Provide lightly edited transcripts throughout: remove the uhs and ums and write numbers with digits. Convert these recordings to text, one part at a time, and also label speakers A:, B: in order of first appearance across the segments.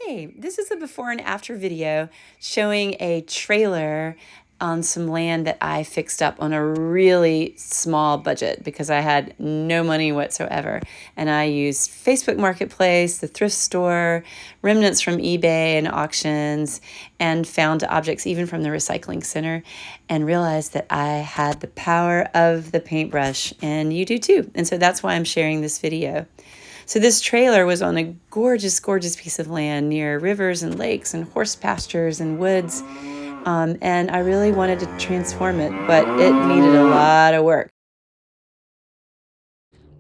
A: Hey, this is a before and after video showing a trailer on some land that I fixed up on a really small budget because I had no money whatsoever. And I used Facebook Marketplace, the thrift store, remnants from eBay and auctions, and found objects even from the recycling center, and realized that I had the power of the paintbrush, and you do too. And so that's why I'm sharing this video. So this trailer was on a gorgeous, gorgeous piece of land near rivers and lakes and horse pastures and woods. And I really wanted to transform it, but it needed a lot of work.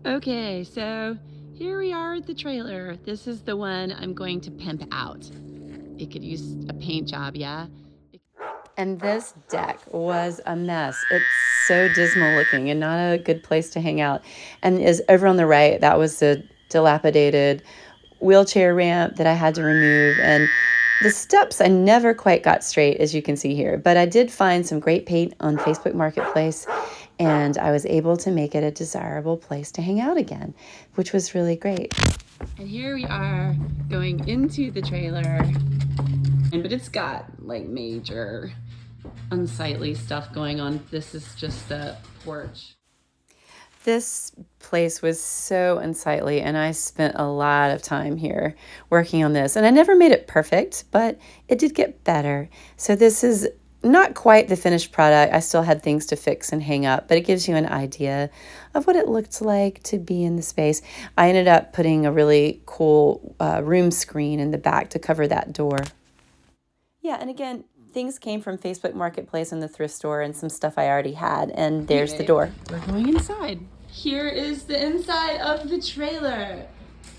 A: Okay, so here we are at the trailer. This is the one I'm going to pimp out. It could use a paint job, yeah? And this deck was a mess. It's so dismal looking and not a good place to hang out. And is over on the right, that was the dilapidated wheelchair ramp that I had to remove. And the steps I never quite got straight, as you can see here. But I did find some great paint on Facebook Marketplace, and I was able to make it a desirable place to hang out again, which was really great. And here we are going into the trailer, but it's got like major unsightly stuff going on. This is just the porch. This place was so unsightly, and I spent a lot of time here working on this. And I never made it perfect, but it did get better. So this is not quite the finished product. I still had things to fix and hang up, but it gives you an idea of what it looked like to be in the space. I ended up putting a really cool room screen in the back to cover that door. Yeah, and again, things came from Facebook Marketplace and the thrift store and some stuff I already had, and there's the door. We're going inside. Here is the inside of the trailer.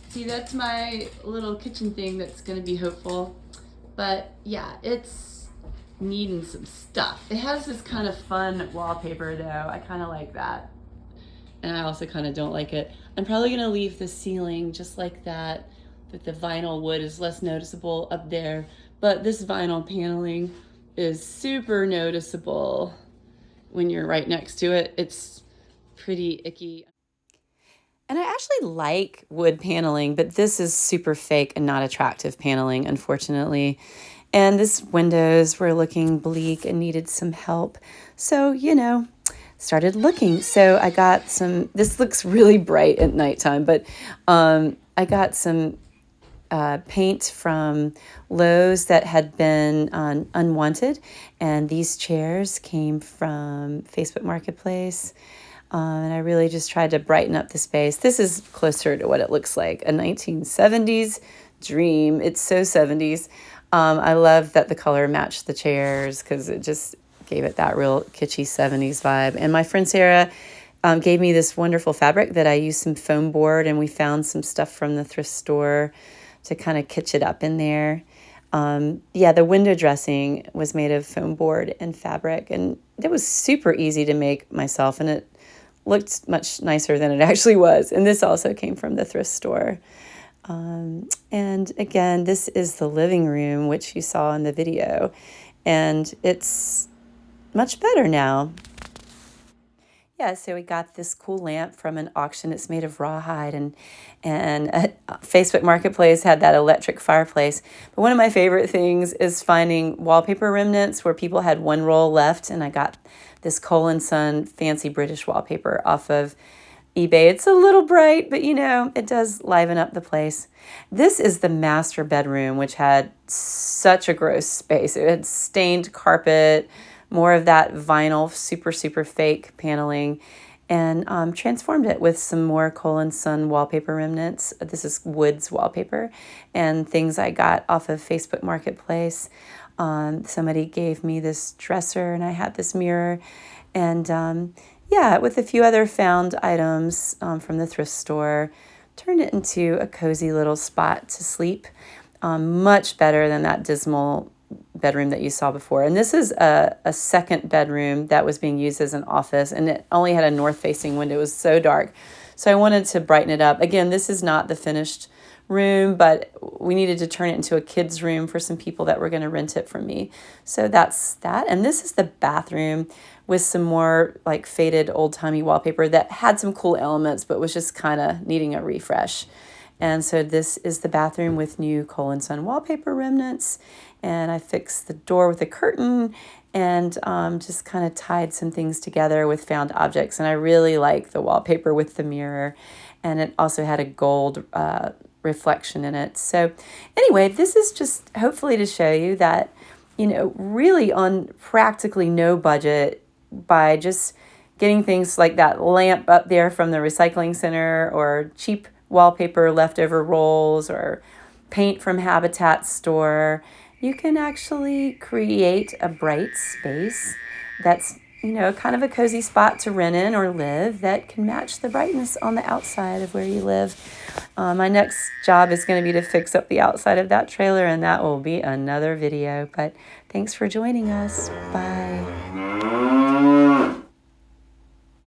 A: See, that's my little kitchen thing that's gonna be hopeful. But yeah, it's needing some stuff. It has this kind of fun wallpaper though. I kind of like that. And I also kind of don't like it. I'm probably gonna leave the ceiling just like that, but the vinyl wood is less noticeable up there. But this vinyl paneling is super noticeable when you're right next to it. It's pretty icky. And I actually like wood paneling, but this is super fake and not attractive paneling, unfortunately. And this windows were looking bleak and needed some help. So, started looking. So I got some, this looks really bright at nighttime, but I got some paint from Lowe's that had been unwanted. And these chairs came from Facebook Marketplace. And I really just tried to brighten up the space. This is closer to what it looks like, a 1970s dream. It's so 70s. I love that the color matched the chairs because it just gave it that real kitschy 70s vibe. And my friend Sarah gave me this wonderful fabric that I used some foam board, and we found some stuff from the thrift store to kind of kitsch it up in there. The window dressing was made of foam board and fabric, and it was super easy to make myself, and it looked much nicer than it actually was. And this also came from the thrift store. And again, this is the living room, which you saw in the video, and it's much better now. Yeah, so we got this cool lamp from an auction. It's made of rawhide, and Facebook Marketplace had that electric fireplace. But one of my favorite things is finding wallpaper remnants where people had one roll left, and I got this Cole & Son fancy British wallpaper off of eBay. It's a little bright, but it does liven up the place. This is the master bedroom, which had such a gross space. It had stained carpet, more of that vinyl, super, super fake paneling, and transformed it with some more Cole & Son wallpaper remnants. This is Woods wallpaper and things I got off of Facebook Marketplace. Somebody gave me this dresser, and I had this mirror, and with a few other found items from the thrift store, turned it into a cozy little spot to sleep. Much better than that dismal bedroom that you saw before. And this is a second bedroom that was being used as an office, and it only had a north-facing window. It was so dark. So I wanted to brighten it up. Again, this is not the finished room, but we needed to turn it into a kid's room for some people that were going to rent it from me. So that's that. And this is the bathroom with some more like faded old-timey wallpaper that had some cool elements, but was just kind of needing a refresh. And so this is the bathroom with new Cole & Son wallpaper remnants. And I fixed the door with a curtain and just kind of tied some things together with found objects. And I really like the wallpaper with the mirror. And it also had a gold reflection in it. So anyway, this is just hopefully to show you that, you know, really on practically no budget, by just getting things like that lamp up there from the recycling center, or cheap wallpaper leftover rolls, or paint from Habitat store, you can actually create a bright space that's, you know, kind of a cozy spot to rent in or live that can match the brightness on the outside of where you live. My next job is going to be to fix up the outside of that trailer, and that will be another video. But thanks for joining us. Bye.